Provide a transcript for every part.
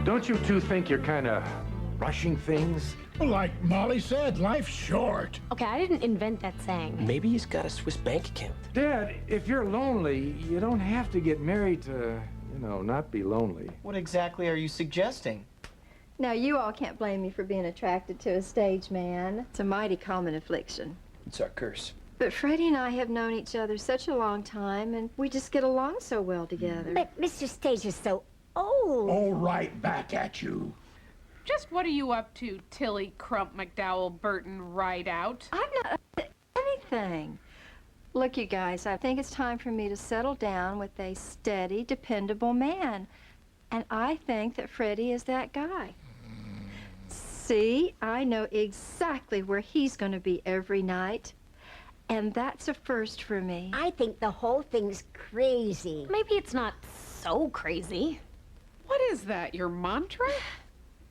Don't you two think you're kind of rushing things? Well, like Molly said, life's short. Okay, I didn't invent that saying. Maybe he's got a Swiss bank account. Dad, if you're lonely, you don't have to get married to, not be lonely. What exactly are you suggesting? Now, you all can't blame me for being attracted to a stage man. It's a mighty common affliction. It's our curse. But Freddie and I have known each other such a long time, and we just get along so well together. But Mr. Stage is so old. Oh, right back at you. Just what are you up to, Tilly Crump McDowell Burton Rideout? I'm not up to anything. Look, you guys, I think it's time for me to settle down with a steady, dependable man. And I think that Freddie is that guy. See, I know exactly where he's going to be every night. And that's a first for me. I think the whole thing's crazy. Maybe it's not so crazy. What is that, your mantra?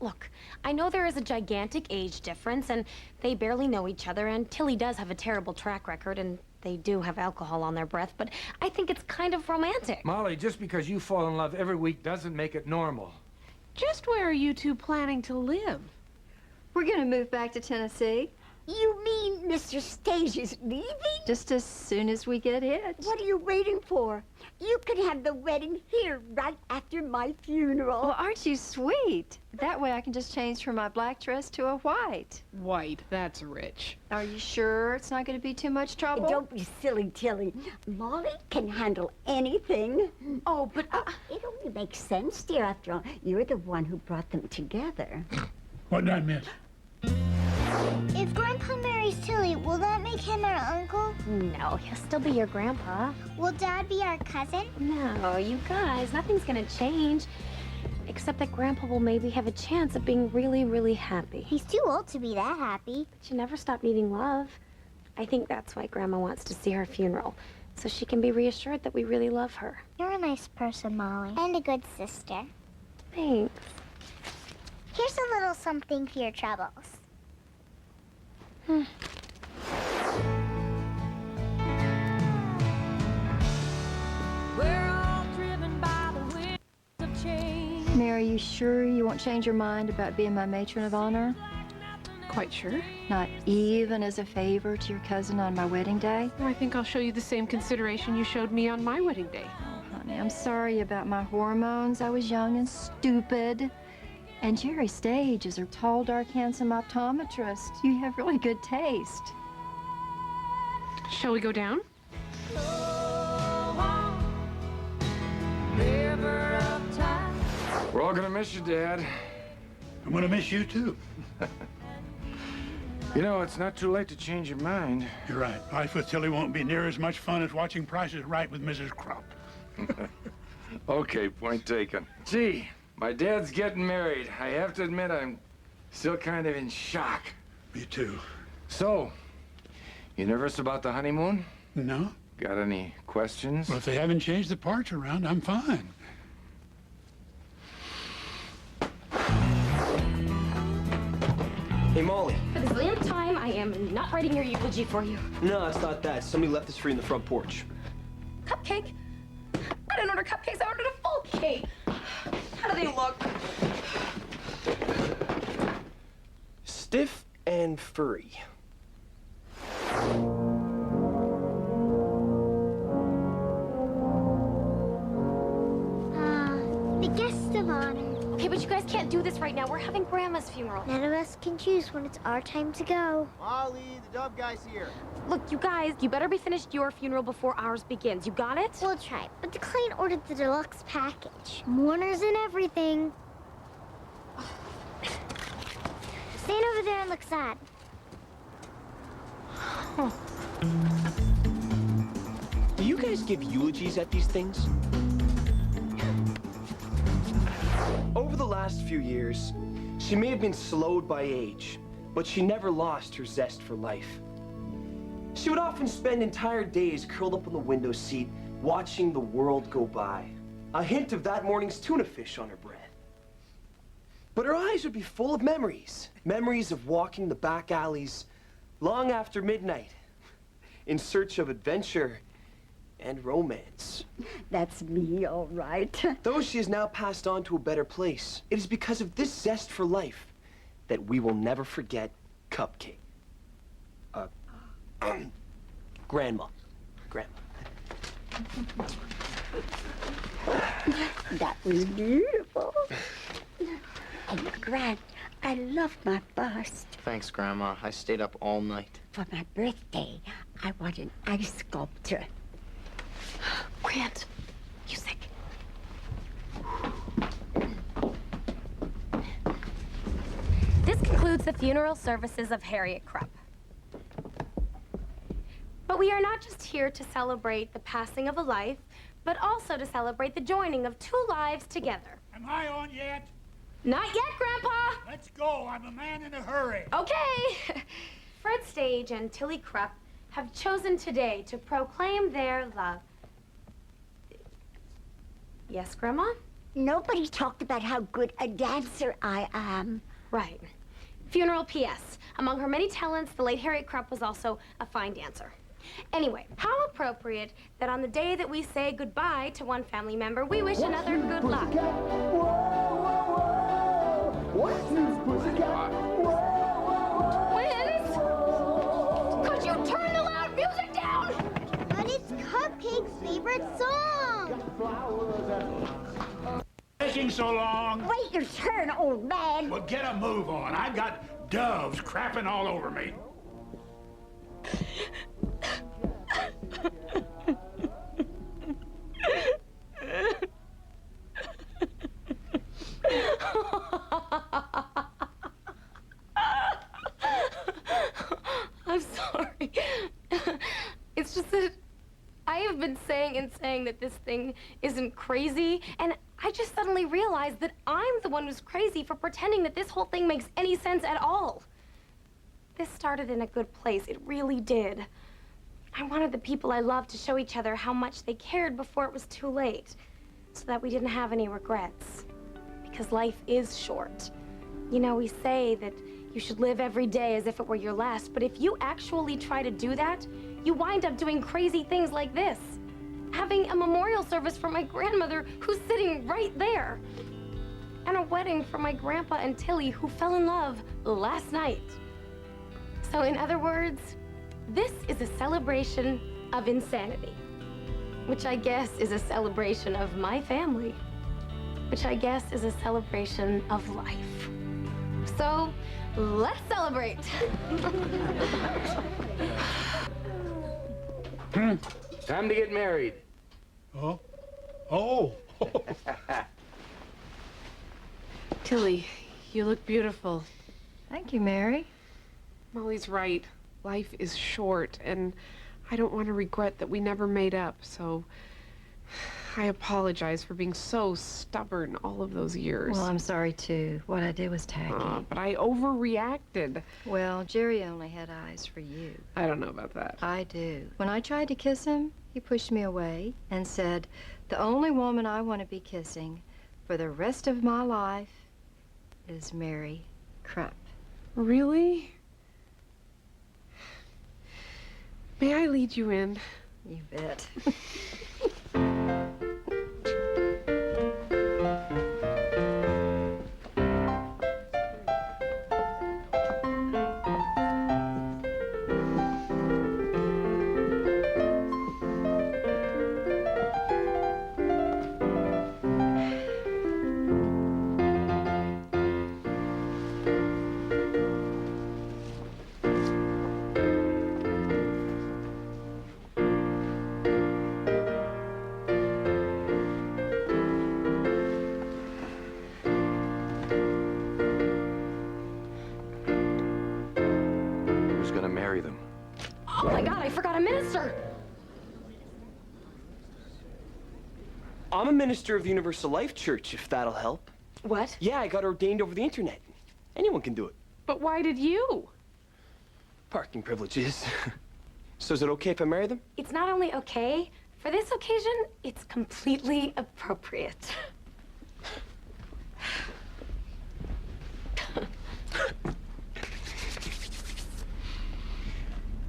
Look, I know there is a gigantic age difference, and they barely know each other, and Tilly does have a terrible track record, and they do have alcohol on their breath, but I think it's kind of romantic. Molly, just because you fall in love every week doesn't make it normal. Just where are you two planning to live? We're going to move back to Tennessee You mean Mr. Stage is leaving? just as soon as we get hitched. What are you waiting for? You could have the wedding here right after my funeral. Well, aren't you sweet? That way I can just change from my black dress to a white. White, that's rich. Are you sure it's not going to be too much trouble? Don't be silly, Tilly. Molly can handle anything. Oh, but... It only makes sense, dear. After all, you're the one who brought them together. What did I miss? If Grandpa marries Tilly, will that make him our uncle? No, he'll still be your grandpa. Will Dad be our cousin? No, you guys, nothing's gonna change. Except that Grandpa will maybe have a chance of being really, really happy. He's too old to be that happy. But you never stop needing love. I think that's why Grandma wants to see her funeral, so she can be reassured that we really love her. You're a nice person, Molly. And a good sister. Thanks. Here's a little something for your troubles. Mary, you sure you won't change your mind about being my matron of honor? Quite sure. Not even as a favor to your cousin on my wedding day? I think I'll show you the same consideration you showed me on my wedding day. Oh, honey, I'm sorry about my hormones. I was young and stupid. And Jerry Stage is a tall, dark, handsome optometrist. You have really good taste. Shall we go down? We're all gonna miss you, Dad. I'm gonna miss you too. It's not too late to change your mind. You're right. Life with Tilly won't be near as much fun as watching Price is Right with Mrs. Crump. Okay, point taken. Gee, my dad's getting married. I have to admit, I'm still kind of in shock. Me too. So, you nervous about the honeymoon? No? Got any questions? Well, if they haven't changed the parts around, I'm fine. Hey, Molly. For the millionth time, I am not writing your eulogy for you. No, it's not that. Somebody left this for you in the front porch. Cupcake? I didn't order cupcakes, I ordered a full cake. How do they look? Stiff and furry. The guest of honor. Okay, but you guys can't do this right now. We're having Grandma's funeral. None of us can choose when it's our time to go. Molly, the dub guy's here. Look, you guys, you better be finished your funeral before ours begins. You got it? We'll try, but the client ordered the deluxe package. Mourners and everything. Stand over there and look sad. Do you guys give eulogies at these things? Over the last few years, she may have been slowed by age, but she never lost her zest for life. She would often spend entire days curled up on the window seat, watching the world go by. A hint of that morning's tuna fish on her breath. But her eyes would be full of memories. Memories of walking the back alleys long after midnight, in search of adventure and romance. That's me, all right. Though she has now passed on to a better place, it is because of this zest for life that we will never forget Cupcake. Grandma. That was beautiful. And Grant, I love my bust. Thanks, Grandma. I stayed up all night. For my birthday, I want an ice sculpture. Grant, music. This concludes the funeral services of Harriet Krupp. But we are not just here to celebrate the passing of a life, but also to celebrate the joining of two lives together. Am I on yet? Not yet, Grandpa! Let's go. I'm a man in a hurry. Okay! Fred Stage and Tilly Krupp have chosen today to proclaim their love. Yes, Grandma? Nobody talked about how good a dancer I am. Right. Funeral P.S. Among her many talents, the late Harriet Krupp was also a fine dancer. Anyway, how appropriate that on the day that we say goodbye to one family member, we wish another good luck. Twins? Could you turn the loud music down? But it's Cupcake's favorite song. Taking so long. Wait your turn, old man. Well, get a move on. I've got doves crapping all over me. I'm sorry. It's just that I have been saying that this thing isn't crazy, and I just suddenly realized that I'm the one who's crazy for pretending that this whole thing makes any sense at all. This started in a good place. It really did. I wanted the people I loved to show each other how much they cared before it was too late, so that we didn't have any regrets. Because life is short. You know, we say that you should live every day as if it were your last, but if you actually try to do that, you wind up doing crazy things like this. Having a memorial service for my grandmother, who's sitting right there. And a wedding for my grandpa and Tilly, who fell in love last night. So in other words, this is a celebration of insanity. Which I guess is a celebration of my family. Which I guess is a celebration of life. So, let's celebrate. Time to get married. Oh? Oh! Tilly, you look beautiful. Thank you, Mary. Molly's right. Life is short, and I don't want to regret that we never made up, so I apologize for being so stubborn all of those years. Well, I'm sorry, too. What I did was tacky. But I overreacted. Well, Jerry only had eyes for you. I don't know about that. I do. When I tried to kiss him, he pushed me away and said, "The only woman I want to be kissing for the rest of my life is Mary Krupp." Really? May I lead you in? You bet. Who's gonna marry them? Oh my God, I forgot a minister. I'm a minister of Universal Life Church, if that'll help. What? Yeah, I got ordained over the internet. Anyone can do it. But why did you? Parking privileges. So is it okay if I marry them? It's not only okay, for this occasion, it's completely appropriate.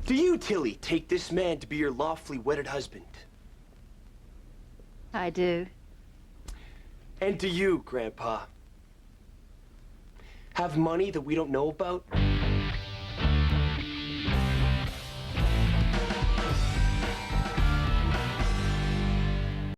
Do you, Tilly, take this man to be your lawfully wedded husband? I do. And do you, Grandpa, have money that we don't know about?